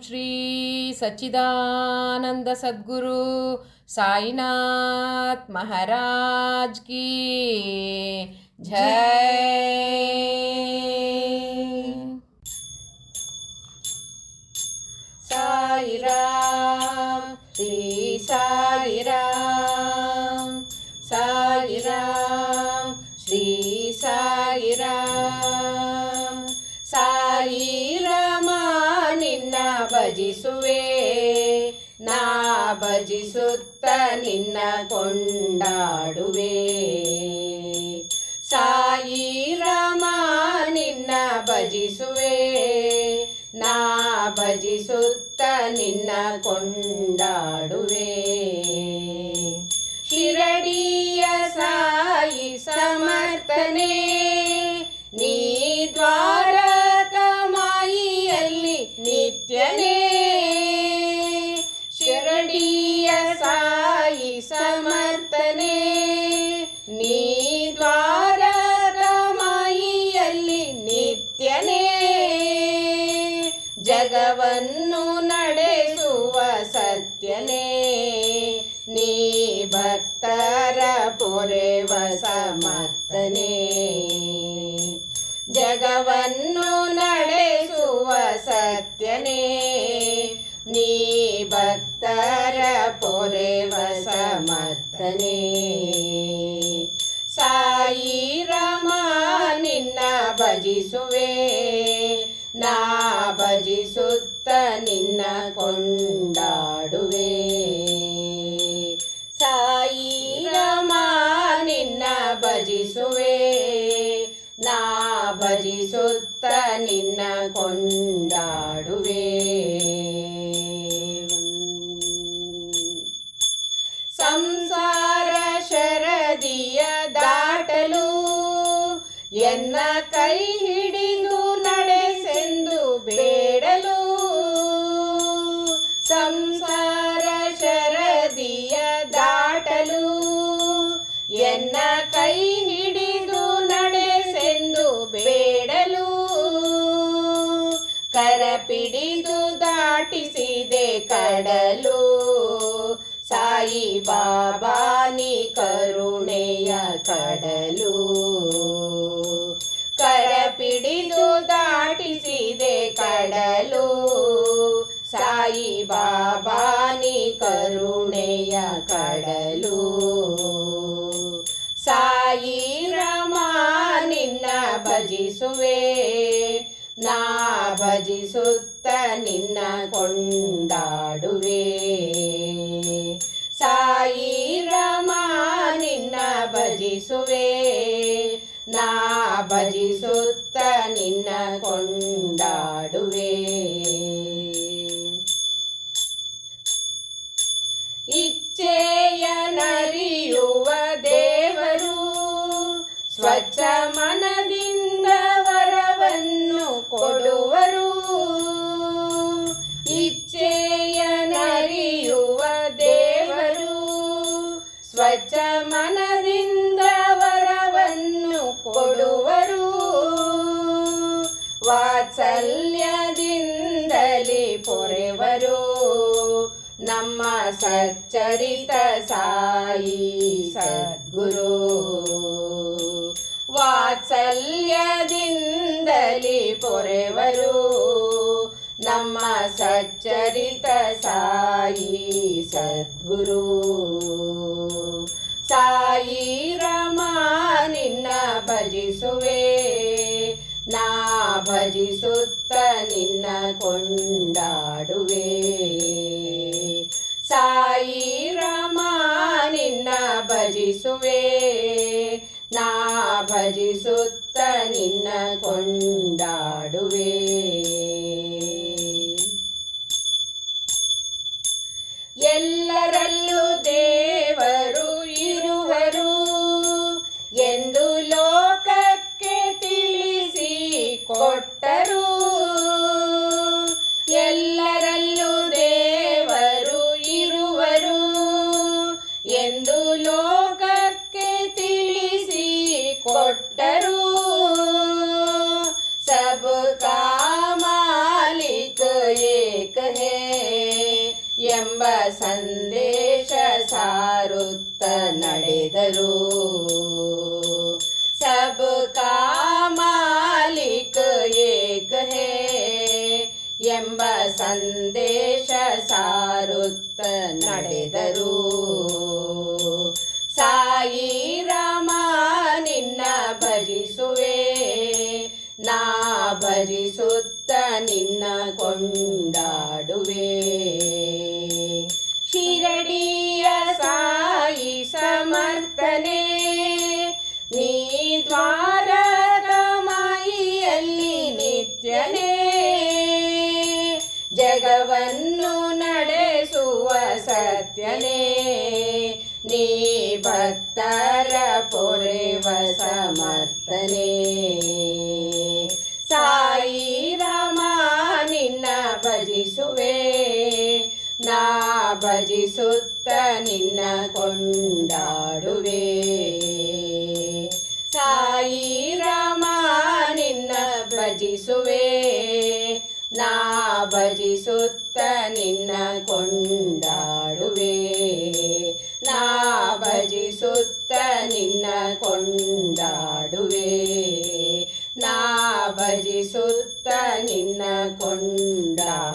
ಶ್ರೀ ಸಚ್ಚಿದಾನಂದ ಸದ್ಗುರು ಸಾಯಿನಾಥ್ ಮಹಾರಾಜ್ ಕಿ ಜೈ. ಸಾಯಿರಾಮ್ ಶ್ರೀ ಸಾಯಿರಾಮ್, ಸಾಯಿರಾಮ್ ಶ್ರೀ ಸಾಯಿರಾಮ್. ಸಾಯಿರಾಮ ನಿನ್ನ ಭಜಿಸುವೆ, ನಾ ಭಜಿಸುತ್ತ ನಿನ್ನ ಕೊಂಡಾಡುವೆ. ಸಾಯಿರಾಮ ನಿನ್ನ ಭಜಿಸುವೆ, ನಾ ಭಜಿಸುತ್ತ ನಿನ್ನ ಕೊಂಡಾಡುವೆ. ಶಿರಡಿಯ ಸಾಯಿ ಸಮರ್ಥನೆ, ನೀ ದ್ವಾರಕ ಮಾಯಿಯಲ್ಲಿ ನಿತ್ಯನೇ. ಶಿರಡಿಯ ಸಾಯಿ ಸಮರ್ಥನೆ, ನೀ ದ್ವಾರಕ ಮಾಯಿಯಲ್ಲಿ ನಿತ್ಯನೇ. ಜಗವನ್ನು ನಡೆಸುವ ಸತ್ಯನೇ, ನೀ ಭಕ್ತರ ಪೊರೆವ ಸಮರ್ಥನೆ. ಜಗವನ್ನು ನಡೆಸುವ ಸತ್ಯನೇ, ನೀ ಭಕ್ತರ ಪೊರೆವ ಸಮರ್ಥನೆ. ಸಾಯಿರಾಮ ನಿನ್ನ ಭಜಿಸುವೆ, ನಾ ಭಜಿಸುತ್ತ ನಿನ್ನ ಕೊಂಡಾಡುವೆ. ಸಾಯಿರಾಮ ನಿನ್ನ ಭಜಿಸುವೆ, ನಾ ಭಜಿಸುತ್ತ ನಿನ್ನ ಕೊಂಡಾಡುವೆ. ಸಂಸಾರ ಶರದಿಯ ದಾಟಲು ಎನ್ನ ಕೈ ಹಿಡಿದು ನಡೆಸೆಂದು ಬೇಡಲು. ಸಂಸಾರ ಶರದಿಯ ದಾಟಲು ಎನ್ನ ಕೈ ಹಿಡಿದು ನಡೆಸೆಂದು ಬೇಡಲು. ಕರ ಪಿಡಿದು ದಾಟಿಸಿದೆ ಕಡಲು, ಸಾಯಿ ಬಾಬಾ ನೀ ಕರುಣೆಯ ಕಡಲು. ಕರ ಪಿಡಿದು ದಾಟಿಸಿದೆ ಕಡಲು, ಸಾಯಿ ಬಾಬಾ ನೀ ಕರುಣೆಯ ಕಡಲು. ಸಾಯಿರಾಮ ನಿನ್ನ ಭಜಿಸುವೆ, ನಾ ಭಜಿಸುತ್ತ ನಿನ್ನ ಕೊಂಡಾಡುವೆ. ಸಾಯಿರಾಮ ನಿನ್ನ ಭಜಿಸುವೆ, ನಾ ಭಜಿಸುತ್ತ ನಿನ್ನ ಕೊಂಡಾಡುವೆ. ಇಚ್ಛೆಯ ನರಿಯುವ ದೇವರು, ಸ್ವಚ್ಛ ಮನದಿಂದ ವರವನ್ನು ಕೊಡುವರು. ಇಚ್ಛೆಯ ನರಿಯುವ ದೇವರು, ಸ್ವಚ್ಛ ಮನದಿಂದ ವರವನ್ನು ಕೊಡುವರು. ವಾತ್ಸಲ್ಯದಿಂದಲೇ ಪೊರೆವರು, ನಮ್ಮ ಸಚ್ಚರಿತ ಸಾಯಿ ಸದ್ಗುರು. ವಾತ್ಸಲ್ಯದಿಂದಲೇ ಪೊರೆವರು, ನಮ್ಮ ಸಚ್ಚರಿತ ಸಾಯಿ ಸದ್ಗುರು. ಸಾಯಿರಾಮ ನಿನ್ನ ಭಜಿಸುವೆ, ನಾ ಭಜಿಸುತ್ತ ನಿನ್ನ ಕೊಂಡಾಡುವೆ. ಸಾಯಿರಾಮ ನಿನ್ನ ಭಜಿಸುವೆ, ನಾ ಭಜಿಸುತ್ತ ನಿನ್ನ ಕೊಂಡಾಡುವೆ. ಎಲ್ಲರಲ್ಲೂ ದೇವರು ಇರುವರು ಎಂದು ಲೋಕಕ್ಕೆ ತಿಳಿಸಿ ಕೊಟ್ಟರು. ಎಲ್ಲರಲ್ಲೂ ದೇವರು ಇರುವರು ಎಂದು ಲೋಕಕ್ಕೆ ತಿಳಿಸಿ ಕೊಟ್ಟರು. ಸಬ್ ಕಾ ಸುತ್ತ ನಡೆದರು. ಸಬ್ಕಾ ಮಾಲಿಕ್ ಏಕ್ ಹೇ ಎಂಬ ಸಂದೇಶ ಸಾರುತ್ತ ನಡೆದರು. ಸಾಯಿ ರಾಮ ನಿನ್ನ ಭಜಿಸುವೆ, ನಾ ಭಜಿಸುತ್ತ ನಿನ್ನ ಕೊಂಡಾಡುವೆ. ಶಿರಡಿಯ ಸಾಯಿ ಸಮರ್ಥನೆ, ನೀ ದ್ವಾರದ ಮಾಯಿಯಲ್ಲಿ ನಿತ್ಯನೇ. ಜಗವನ್ನು ನಡೆಸುವ ಸತ್ಯನೇ, ನೀ ಭಕ್ತರ ಪೊರೆವ ಸಮರ್ಥನೆ. ಸಾಯಿ ರಾಮ ನಿನ್ನ ಭಜಿಸುವೆ, ನಾ ಭಜಿಸುತ್ತ ನಿನ್ನ ಕೊಂಡಾಡುವೆ. ಸಾಯಿ ರಾಮ ನಿನ್ನ ಭಜಿಸುವೆ, ನಾ ಭಜಿಸುತ್ತ ನಿನ್ನ ಕೊಂಡಾಡುವೆ. ನಾ ಭಜಿಸುತ್ತ ನಿನ್ನ ಕೊಂಡಾಡುವೆ. ನಾ ಭಜಿಸುತ್ತ ನಿನ್ನ ಕೊಂಡಾಡುವೆ.